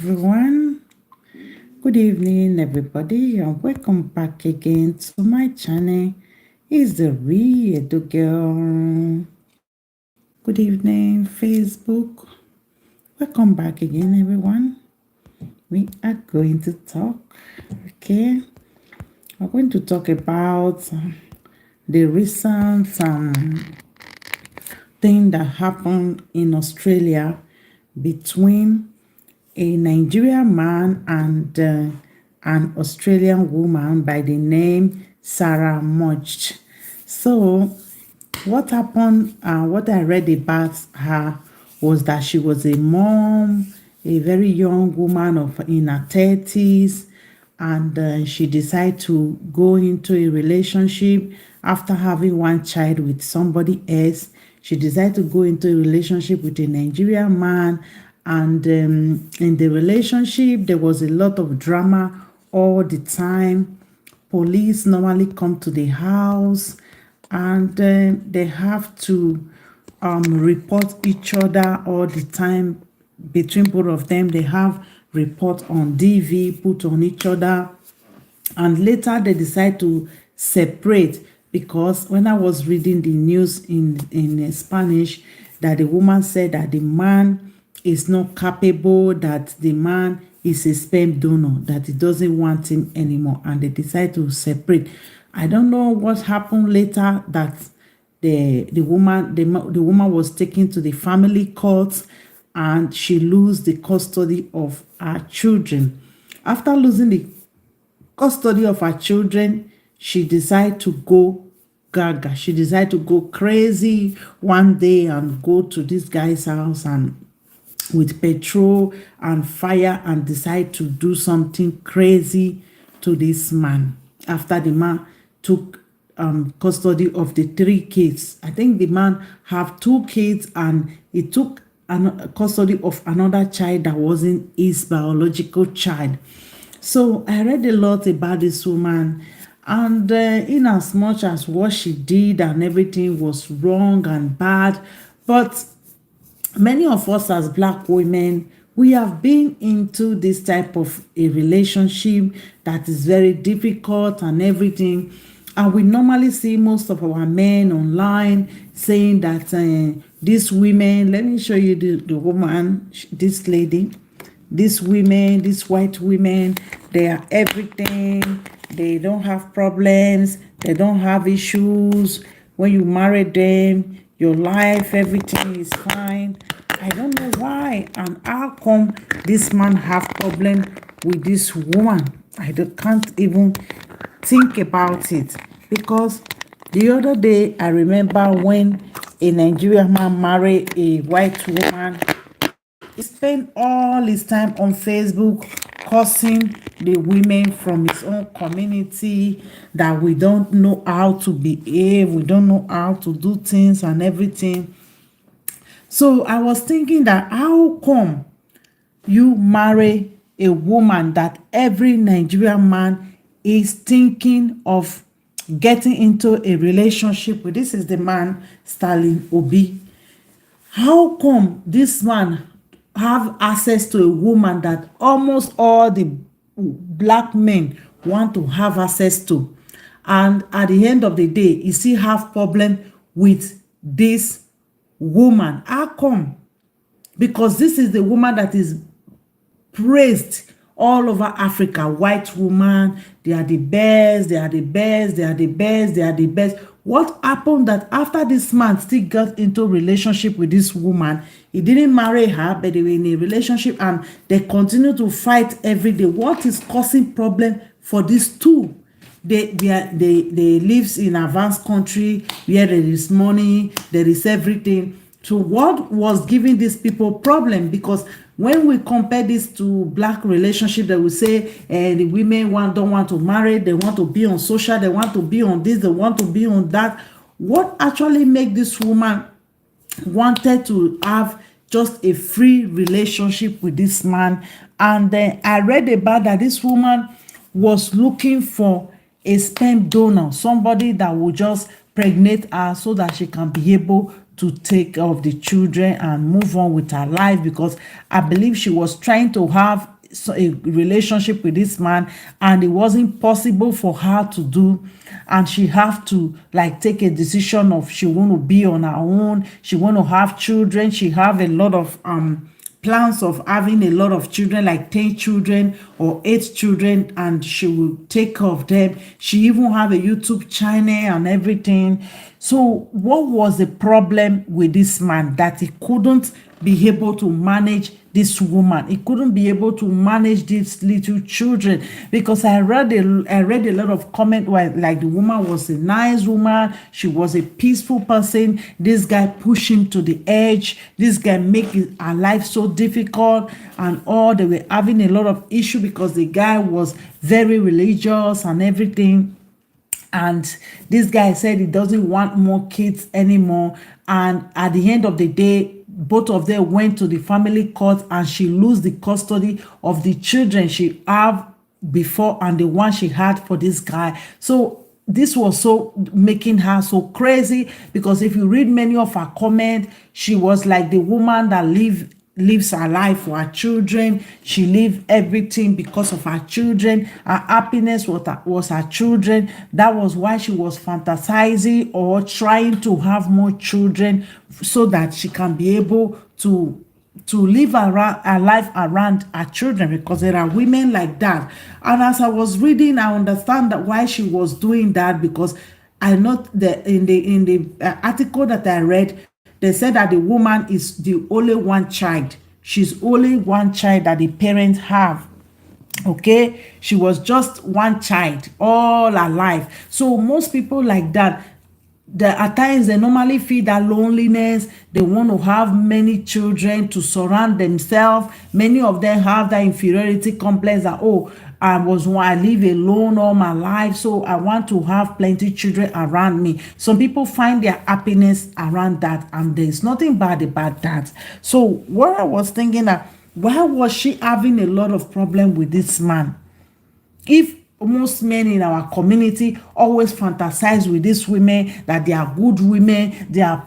everyone. Good evening, everybody, and welcome back again to my channel. It's the real girl. Good evening, Facebook. Welcome back again, everyone. We are going to talk. Okay, we're going to talk about the recent thing that happened in Australia between a Nigerian man and an Australian woman by the name Sarah Mudge. So, what happened? What I read about her was that she was a mom, a very young woman in her 30s, and she decided to go into a relationship after having one child with somebody else. She decided to go into a relationship with a Nigerian man, and in the relationship there was a lot of drama all the time. Police normally come to the house, and they have to report each other all the time. Between both of them, they have report on DV put on each other, and later they decide to separate, because when I was reading the news in Spanish, that the woman said that the man is not capable, that the man is a sperm donor, that he doesn't want him anymore, and they decide to separate. I don't know what happened later, that the woman was taken to the family court, and she lose the custody of her children. After losing the custody of her children, she decided to go gaga. She decided to go crazy one day and go to this guy's house and with petrol and fire, and decide to do something crazy to this man. After the man took custody of the 3 kids. I think the man have 2 kids, and he took custody of another child that wasn't his biological child. So I read a lot about this woman, and in as much as what she did and everything was wrong and bad, but many of us as Black women, we have been into this type of a relationship that is very difficult and everything. And we normally see most of our men online saying that these women, let me show you the woman, this lady, these women, these white women, they are everything. They don't have problems. They don't have issues. When you marry them, your life, everything is fine. I don't know why and how come this man have problem with this woman. Can't even think about it, because the other day I remember when a Nigerian man married a white woman. He spent all his time on Facebook cursing the women from his own community, that we don't know how to behave, we don't know how to do things and everything. So I was thinking that how come you marry a woman that every Nigerian man is thinking of getting into a relationship with? This is the man, Stanley Obi. How come this man have access to a woman that almost all the Black men want to have access to, and at the end of the day he still have problem with this woman? How come? Because this is the woman that is praised all over Africa. White woman, they are the best, they are the best, they are the best, they are the best. What happened that after this man still got into a relationship with this woman, he didn't marry her, but they were in a relationship and they continue to fight every day? What is causing problem for these two? They live in advanced country where there is money, there is everything. So what was giving these people problem? Because when we compare this to Black relationship, that we say the women don't want to marry, they want to be on social, they want to be on this, they want to be on that. What actually make this woman wanted to have just a free relationship with this man? And then I read about that this woman was looking for a sperm donor, somebody that would just pregnate her so that she can be able to take care of the children and move on with her life, because I believe she was trying to have a relationship with this man, and it wasn't possible for her to do, and she have to like take a decision of she want to be on her own, she want to have children. She have a lot of plans of having a lot of children, like 10 children or 8 children, and she will take care of them. She even have a YouTube channel and everything. So what was the problem with this man? That he couldn't be able to manage this woman. He couldn't be able to manage these little children, because I read a lot of comment where like the woman was a nice woman, she was a peaceful person. This guy pushed him to the edge. This guy make her life so difficult, and all they were having a lot of issue because the guy was very religious and everything. And this guy said he doesn't want more kids anymore, and at the end of the day, both of them went to the family court, and she lose the custody of the children she have before and the one she had for this guy. So this was so making her so crazy, because if you read many of her comments, she was like the woman that lives her life for her children. She live everything because of her children. Her happiness was her children. That was why she was fantasizing or trying to have more children, so that she can be able to live her life around her children, because there are women like that. And as I was reading, I understand that why she was doing that, because I know that in the article that I read, they said that the woman is the only one child. She's only one child that the parents have. Okay, she was just one child all her life. So most people like that, at times they normally feel that loneliness. They want to have many children to surround themselves. Many of them have that inferiority complex that, oh, I live alone all my life, so I want to have plenty children around me. Some people find their happiness around that, and there's nothing bad about that. So what I was thinking, that why was she having a lot of problem with this man? If most men in our community always fantasize with these women that they are good women, they are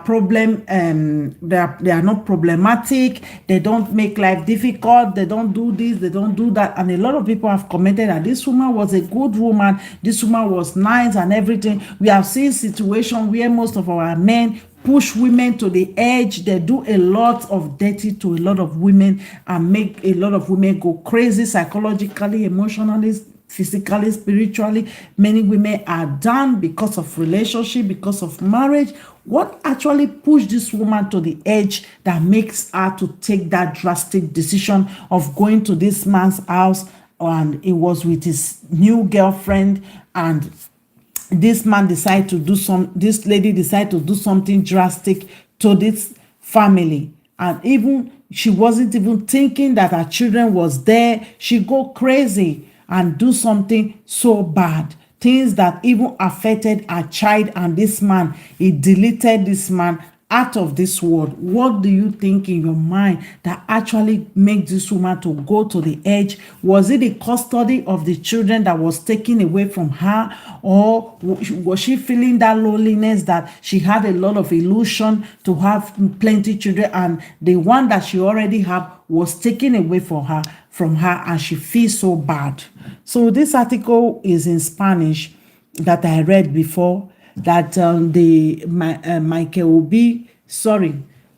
problem, they are not problematic, they don't make life difficult, they don't do this, they don't do that. And a lot of people have commented that this woman was a good woman, this woman was nice and everything. We have seen situations where most of our men push women to the edge. They do a lot of dirty to a lot of women and make a lot of women go crazy psychologically, emotionally, physically, spiritually. Many women are done because of relationship, because of marriage. What actually pushed this woman to the edge that makes her to take that drastic decision of going to this man's house? And it was with his new girlfriend, and this lady decided to do something drastic to this family. And even she wasn't even thinking that her children was there. She go crazy and do something so bad, things that even affected her child. And this man, he deleted this man out of this world. What do you think in your mind that actually makes this woman to go to the edge? Was it the custody of the children that was taken away from her, or was she feeling that loneliness, that she had a lot of illusion to have plenty children, and the one that she already have was taken away from her, and she feels so bad? So this article is in Spanish that I read before, that Michael Obi,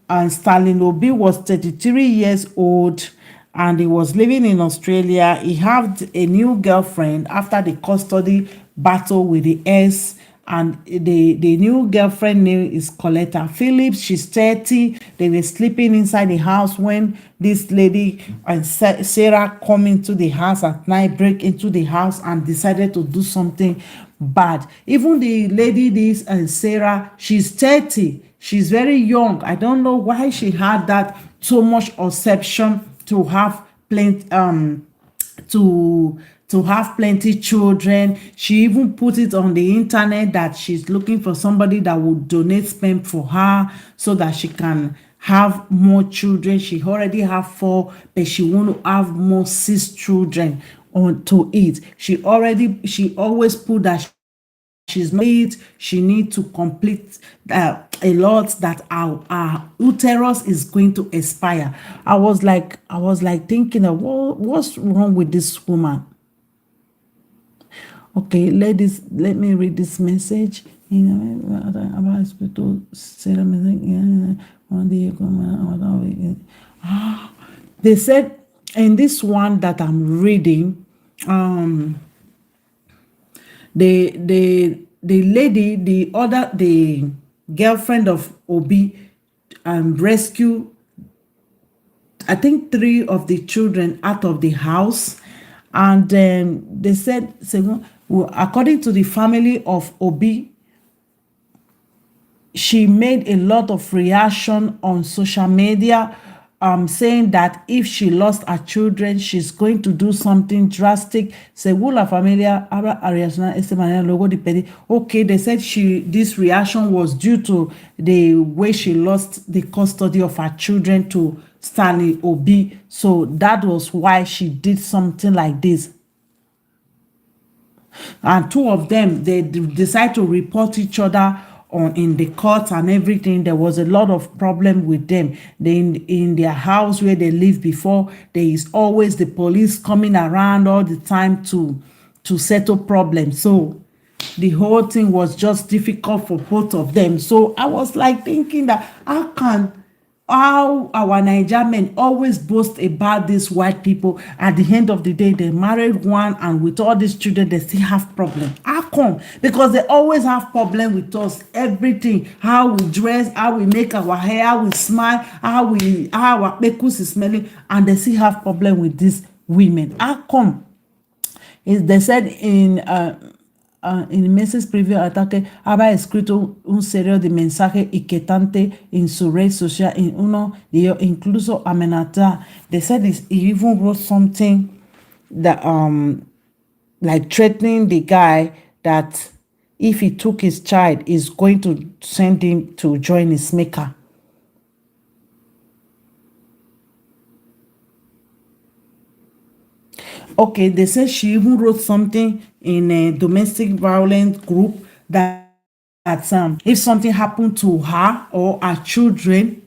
and Stanley Obi was 33 years old, and he was living in Australia. He had a new girlfriend after the custody battle with the ex, and the new girlfriend name is Coletta Phillips. She's 30. They were sleeping inside the house when this lady and Sarah come into the house at night, break into the house, and decided to do something bad. Even the lady, this and Sarah, she's 30. She's very young. I don't know why she had that so much exception to have plenty to have plenty children. She even put it on the internet that she's looking for somebody that would donate sperm for her so that she can have more children. She already have 4, but she want to have more 6 children on to it. She always put that she's not it. She need to complete a lot, that our uterus is going to expire. I was like thinking of what's wrong with this woman. Okay, let me read this message. They said in this one that I'm reading, the lady, the girlfriend of Obi, rescue, I think 3 of the children out of the house. And they said, according to the family of Obi, she made a lot of reaction on social media, saying that if she lost her children, she's going to do something drastic. Okay, they said this reaction was due to the way she lost the custody of her children to Stanley Obi. So that was why she did something like this. And 2 of them, they decide to report each other in the court and everything. There was a lot of problem with them. In their house where they lived before, there is always the police coming around all the time to settle problems. So the whole thing was just difficult for both of them. So I was like thinking that how our Nigerian men always boast about these white people. At the end of the day, they married one, and with all these children, they still have problem. How come? Because they always have problem with us. Everything, how we dress, how we make our hair, how we smile, how our pekus is smelling, and they still have problem with these women. How come? They said en meses previos ataque había escrito un serio de mensaje inquietante en su red social, en uno de ellos incluso amenazar. They said he even wrote something that like threatening the guy that if he took his child, he's going to send him to join his maker. Okay, they said she even wrote something in a domestic violence group that if something happened to her or her children,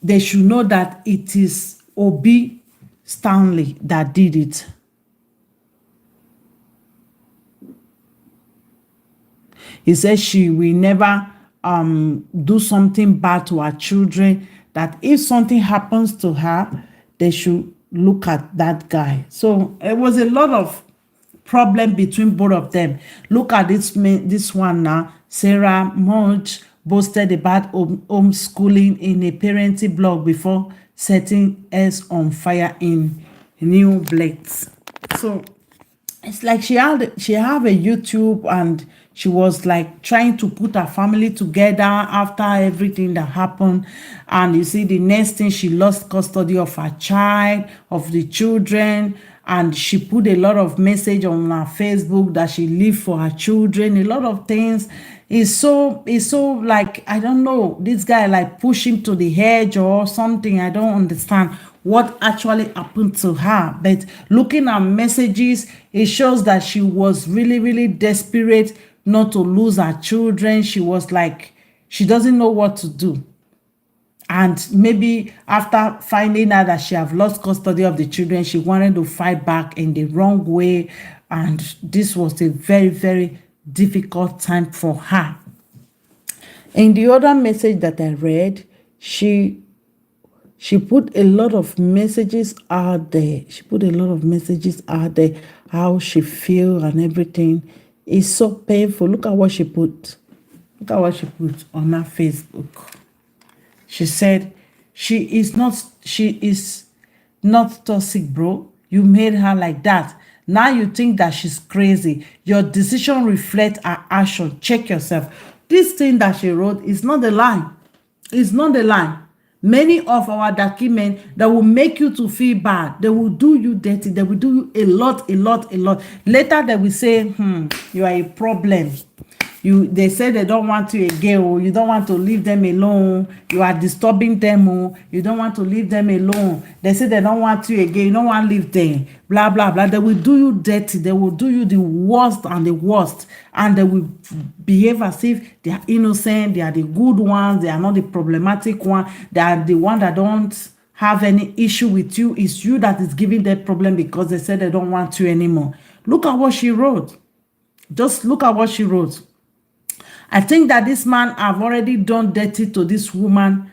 they should know that it is Obi Stanley that did it. He said she will never do something bad to her children, that if something happens to her, they should look at that guy. So it was a lot of problem between both of them. Look at this one now. Sarah Mudge boasted about homeschooling in a parenting blog before setting us on fire in New Blades. So it's like she have a YouTube, and she was like trying to put her family together after everything that happened. And you see, the next thing, she lost custody of her child, of the children, and she put a lot of message on her Facebook that she lived for her children. A lot of things. It's so like, I don't know, this guy like push him to the edge or something. I don't understand what actually happened to her. But looking at messages, it shows that she was really, really desperate not to lose her children. She was like, she doesn't know what to do. And maybe after finding out that she have lost custody of the children, she wanted to fight back in the wrong way. And this was a very, very difficult time for her. In the other message that I read, she put a lot of messages out there. She put a lot of messages out there, how she feel and everything. It's so painful. Look at what she put. Look at what she put on her Facebook. She said, she is not toxic, bro. You made her like that. Now you think that she's crazy. Your decision reflects her action. Check yourself. This thing that she wrote is not the line. It's not the line. Many of our darky men that will make you to feel bad, they will do you dirty, they will do you a lot. Later they will say, you are a problem. They say they don't want you again, or you don't want to leave them alone, you are disturbing them, or you don't want to leave them alone. They say they don't want you again, you don't want to leave them, blah blah blah. They will do you dirty, they will do you the worst and the worst, and they will behave as if they are innocent, they are the good ones, they are not the problematic one, they are the one that don't have any issue with you. It's you that is giving that problem because they said they don't want you anymore. Look at what she wrote. Just look at what she wrote. I think that this man have already done dirty to this woman.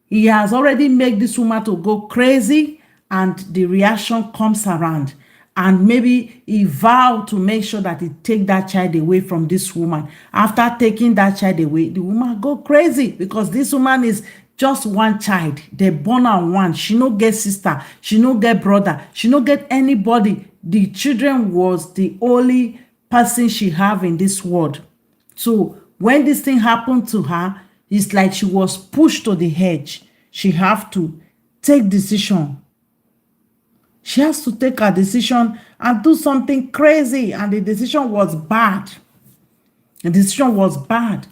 He has already made this woman to go crazy, and the reaction comes around. And maybe he vowed to make sure that he take that child away from this woman. After taking that child away, the woman go crazy because this woman is just one child. They born on one. She no get sister, she no get brother, she no get anybody. The children was the only person she have in this world. So when this thing happened to her, it's like she was pushed to the edge. She have to take decision. She has to take a decision and do something crazy, and the decision was bad. The decision was bad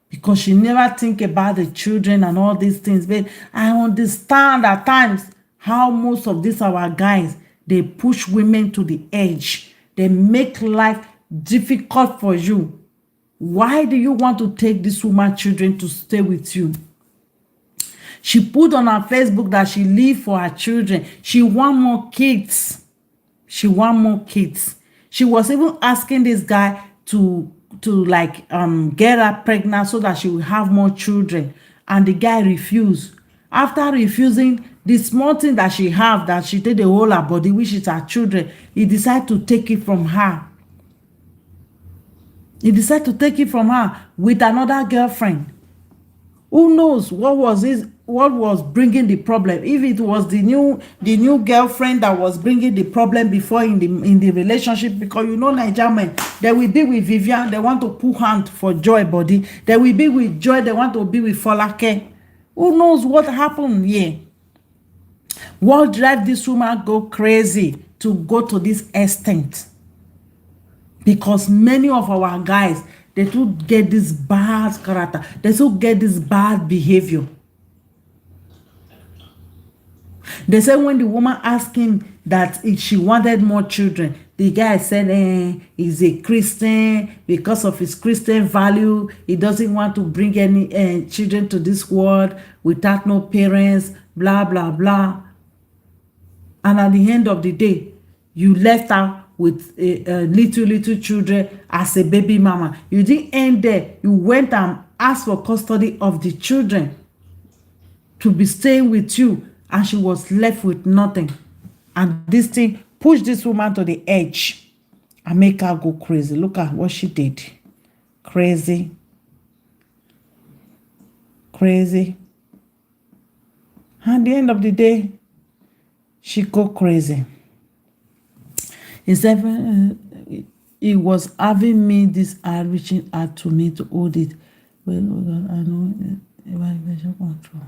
because she never think about the children and all these things. But I understand at times how most of these our guys, they push women to the edge. They make life difficult for you. Why do you want to take this woman's children to stay with you? She put on her Facebook that she live for her children. She want more kids. She want more kids. She was even asking this guy to like get her pregnant so that she will have more children, and the guy refused. After refusing the small thing that she have, that she take the whole her body, which is her children, he decided to take it from her. He decided to take it from her with another girlfriend. Who knows what was bringing the problem? If it was the new girlfriend that was bringing the problem before in the relationship, because you know Nigerian men, they will be with Vivian, they want to put hand for Joy body. They will be with Joy, they want to be with Folake. Who knows what happened here? What drive this woman go crazy to go to this extent? Because many of our guys, they too get this bad character. They too get this bad behavior. They said when the woman asked him that if she wanted more children, the guy said he's a Christian. Because of his Christian value, he doesn't want to bring any children to this world without no parents, blah, blah, blah. And at the end of the day, you left out with little children as a baby mama. You didn't end there. You went and asked for custody of the children to be staying with you, and she was left with nothing. And this thing pushed this woman to the edge and make her go crazy. Look at what she did. Crazy. Crazy. At the end of the day, she go crazy. He said he was having me this reaching out to me to hold it. Well, hold on, I know evaluation control.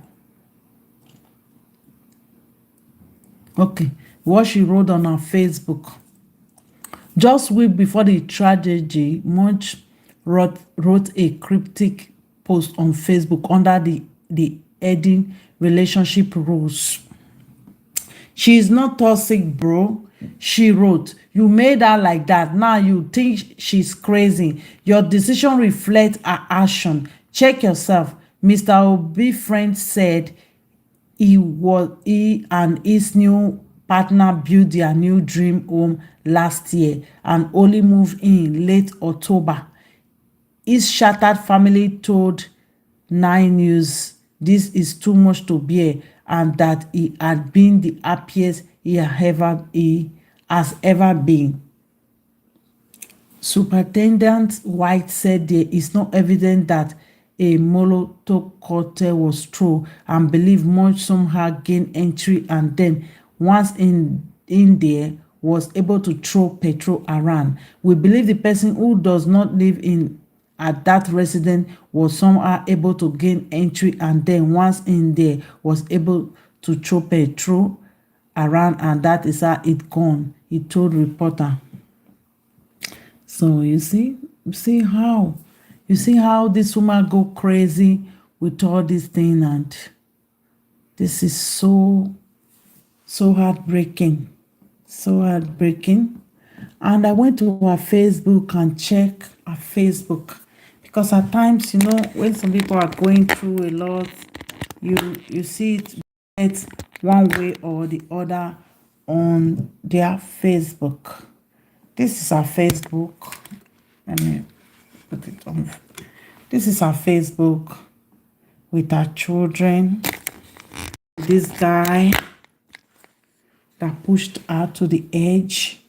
Okay, what she wrote on her Facebook. Just week before the tragedy, Mudge wrote a cryptic post on Facebook under the heading "Relationship Rules." She is not toxic, bro. She wrote, you made her like that. Now you think she's crazy. Your decision reflects her action. Check yourself. Mr. Obi friend said he and his new partner built their new dream home last year and only moved in late October. His shattered family told 9 News this is too much to bear, and that he had been the happiest he has ever been. Superintendent White said there is no evidence that a Molotov cocktail was thrown, and believed Mudge somehow gained entry, and then once in there was able to throw petrol around. We believe the person who does not live in at that residence was somehow able to gain entry, and then once in there was able to throw petrol around, and that is how it gone, he told reporter. So you see how You see how this woman go crazy with all this thing, and this is so heartbreaking. So heartbreaking. And I went to her Facebook and check her Facebook, because at times, when some people are going through a lot, you see it one way or the other on their Facebook. This is her Facebook. Let me put it on. This is her Facebook with her children. This guy that pushed her to the edge.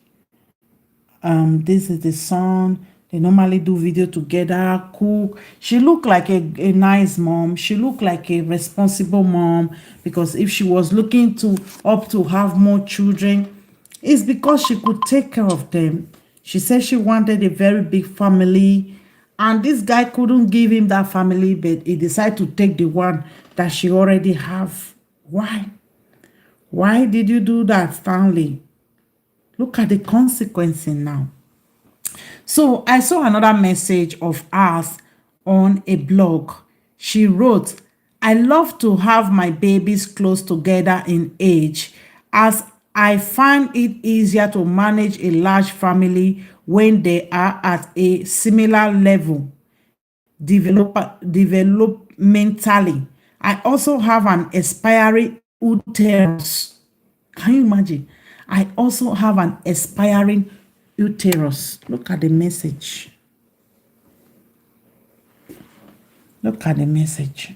This is the son. They normally do video together, cook. She looked like a nice mom. She looked like a responsible mom, because if she was looking up to have more children, it's because she could take care of them. She said she wanted a very big family, and this guy couldn't give him that family, but he decided to take the one that she already have. Why? Why did you do that, Stanley? Look at the consequences now. So I saw another message of ours on a blog. She wrote, I love to have my babies close together in age, as I find it easier to manage a large family when they are at a similar level developmentally. I also have an aspiring uterus. Can you imagine? I also have an aspiring uterus. Look at the message. Look at the message.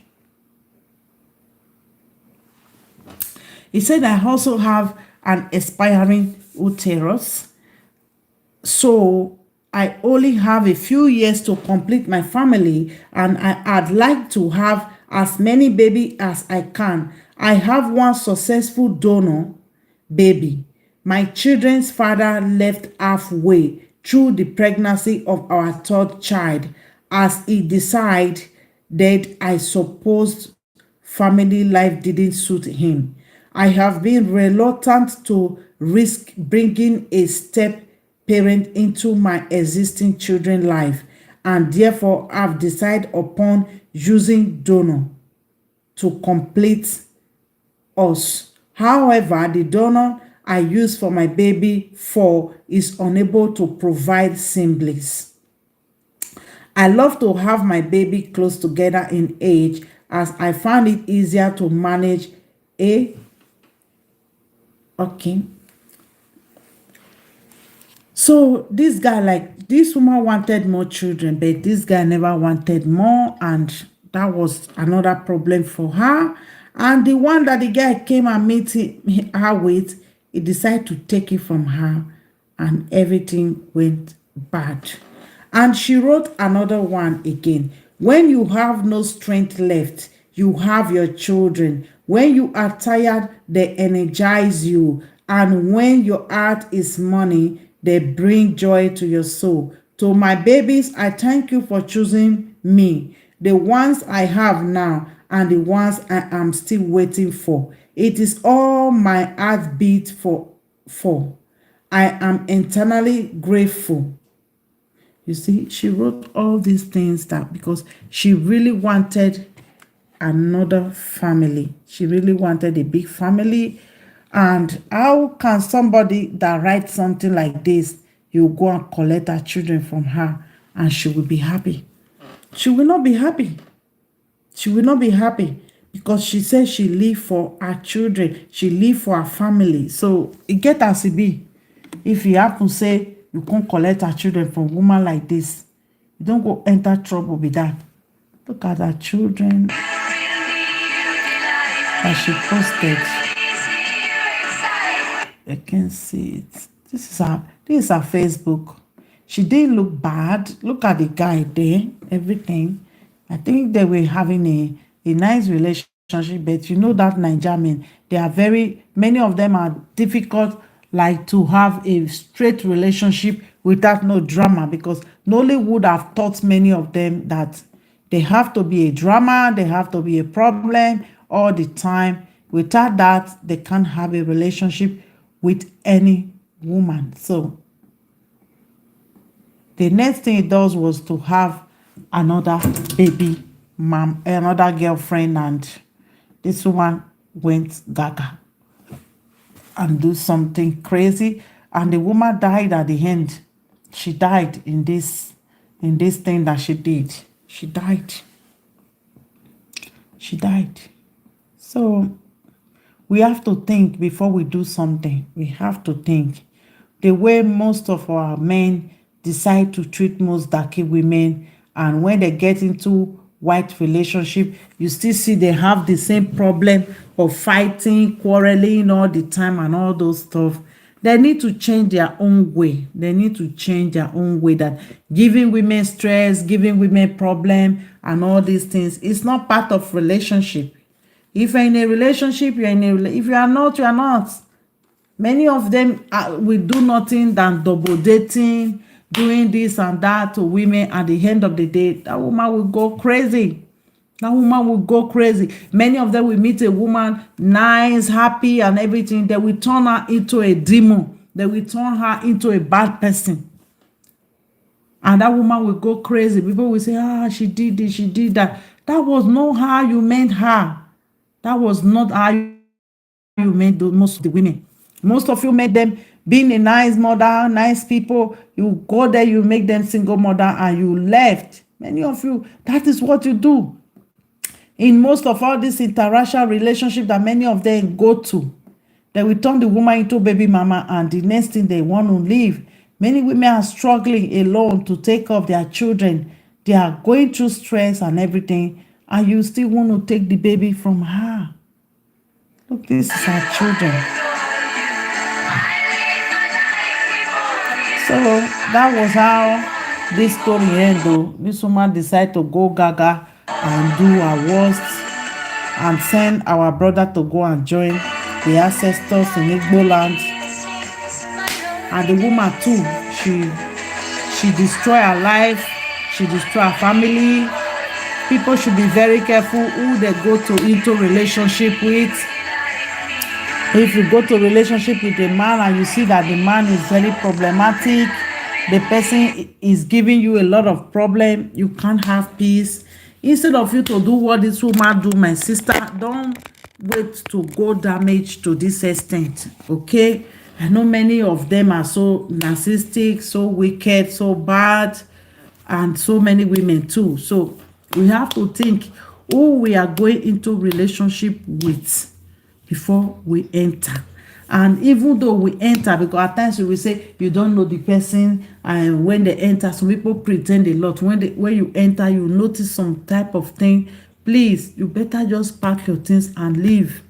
He said, I also have an aspiring uterus. So I only have a few years to complete my family, and I'd like to have as many babies as I can. I have one successful donor baby. My children's father left halfway through the pregnancy of our third child, as he decided that I supposed family life didn't suit him. I have been reluctant to risk bringing a step parent into my existing children's life, and therefore have decided upon using donor to complete us. However, the donor I use for my baby 4 is unable to provide siblings. I love to have my baby close together in age, as I find it easier to manage a okay. So this guy, like, this woman wanted more children, but this guy never wanted more, and that was another problem for her. And the one that the guy came and met her with, he decided to take it from her, and everything went bad. And she wrote another one again. When you have no strength left, you have your children. When you are tired, they energize you. And when your heart is money, they bring joy to your soul. To my babies, I thank you for choosing me, the ones I have now and the ones I am still waiting for. It is all my heart beat for. I am eternally grateful. You see, she wrote all these things that because she really wanted another family. She really wanted a big family. And how can somebody that writes something like this, you go and collect her children from her and she will be happy? She will not be happy. She will not be happy, because she says she live for her children. She live for her family. So it get as it be. If you happen to say you can't collect her children from woman like this, you don't go enter trouble with that. Look at her children that she posted. I can see it. This is her Facebook. She didn't look bad. Look at the guy there, everything. I think they were having a nice relationship, but you know that Nigerian, they are many of them are difficult, like, to have a straight relationship without no drama, because Nollywood have taught many of them that they have to be a drama, they have to be a problem all the time. Without that, they can't have a relationship with any woman. So the next thing it does was to have another baby mom, another girlfriend, and this woman went gaga and do something crazy, and the woman died at the end. She died in this thing that she did. She died. She died. So we have to think before we do something. We have to think. The way most of our men decide to treat most darky women, and when they get into white relationship, you still see they have the same problem of fighting, quarreling all the time and all those stuff. They need to change their own way. They need to change their own way, that giving women stress, giving women problem and all these things is not part of relationship. If you're in a relationship, you're in a if you are not, you are not. Many of them will do nothing than double dating, doing this and that to women. At the end of the day, that woman will go crazy. That woman will go crazy. Many of them will meet a woman, nice, happy, and everything. They will turn her into a demon. They will turn her into a bad person. And that woman will go crazy. People will say, she did this, she did that. That was not how you meant her. That was not how you made most of the women. Most of you made them being a nice mother, nice people. You go there, you make them single mother, and you left. Many of you, that is what you do. In most of all this interracial relationship that many of them go to, they will turn the woman into baby mama, and the next thing they want to leave. Many women are struggling alone to take care of their children. They are going through stress and everything, and you still want to take the baby from her. Look, this is our children. So that was how this story ended, though. This woman decided to go gaga and do her worst and send our brother to go and join the ancestors in Igbo land. And the woman too, she destroyed her life, she destroyed her family. People should be very careful who they go into relationship with. If you go to a relationship with a man and you see that the man is very problematic, the person is giving you a lot of problem, you can't have peace. Instead of you to do what this woman do, my sister, don't wait to go damage to this extent, okay? I know many of them are so narcissistic, so wicked, so bad, and so many women too. So we have to think who we are going into relationship with before we enter. And even though we enter, because at times we will say you don't know the person, and when they enter, some people pretend a lot. When you enter, you notice some type of thing. Please, you better just pack your things and leave,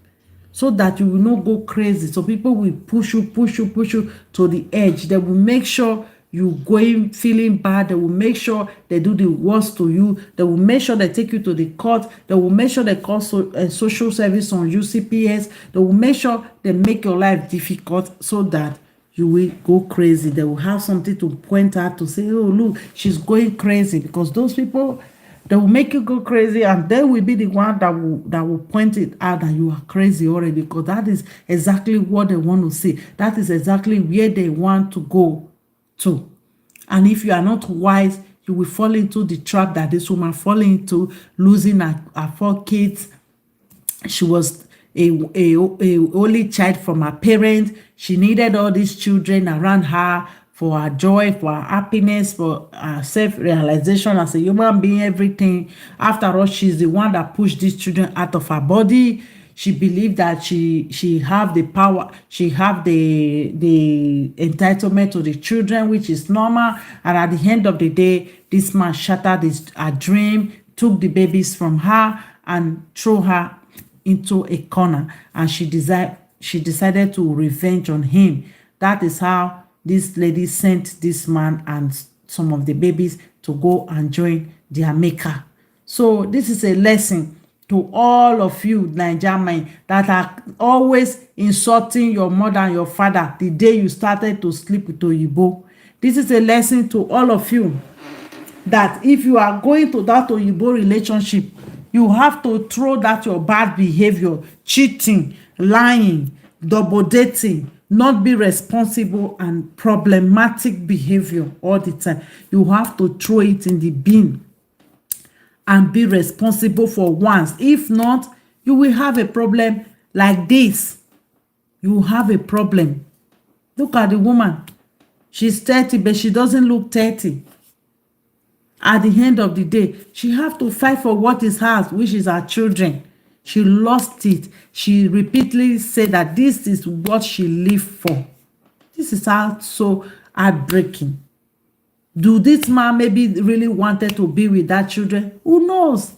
so that you will not go crazy. So people will push you to the edge. They will make sure you going feeling bad. They will make sure they do the worst to you. They will make sure they take you to the court. They will make sure they call social service on UCPS. They will make sure they make your life difficult, so that you will go crazy. They will have something to point out to say, oh, look, she's going crazy. Because those people, they will make you go crazy, and they will be the one that will point it out that you are crazy already, because that is exactly what they want to see. That is exactly where they want to go to. And if you are not wise, you will fall into the trap that this woman fall into, losing her 4 kids. She was a only child from her parents. She needed all these children around her for her joy, for her happiness, for her self-realization as a human being, everything. After all, she's the one that pushed these children out of her body. She believed that she have the power, she have the entitlement to the children, which is normal. And at the end of the day, this man shattered her dream, took the babies from her, and threw her into a corner. And she decided to revenge on him. That is how this lady sent this man and some of the babies to go and join their maker. So this is a lesson to all of you Nigerian men that are always insulting your mother and your father the day you started to sleep with Oyibo. This is a lesson to all of you, that if you are going to that Oyibo relationship, you have to throw that your bad behavior, cheating, lying, double dating, not be responsible, and problematic behavior all the time. You have to throw it in the bin. and be responsible for once. If not, you will have a problem like this. You will have a problem. Look at the woman. She's 30, but she doesn't look 30. At the end of the day, she have to fight for what is hers, which is her children. She lost it. She repeatedly said that this is what she lived for. This is so heartbreaking. Do this man maybe really wanted to be with that children? Who knows?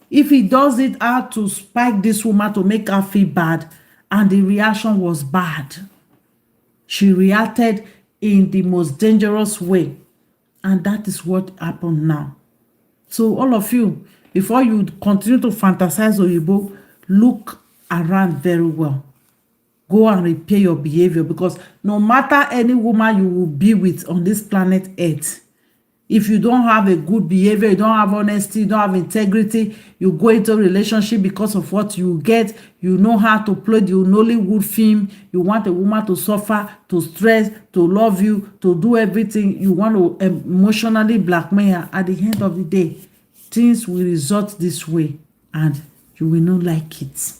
If he does it out to spike this woman to make her feel bad, and the reaction was bad. She reacted in the most dangerous way. And that is what happened now. So all of you, before you continue to fantasize Oyibo, look around very well. Go and repair your behavior, because no matter any woman you will be with on this planet Earth, if you don't have a good behavior, you don't have honesty, you don't have integrity, you go into a relationship because of what you get, you know how to play the Nollywood film, you want a woman to suffer, to stress, to love you, to do everything, you want to emotionally blackmail her. At the end of the day, things will result this way and you will not like it.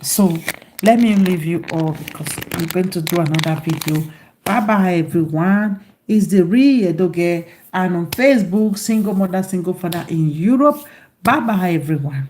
So let me leave you all, because I'm going to do another video. Bye bye everyone. It's the real Edoge, and on Facebook, Single Mother, Single Father in Europe. Bye bye everyone.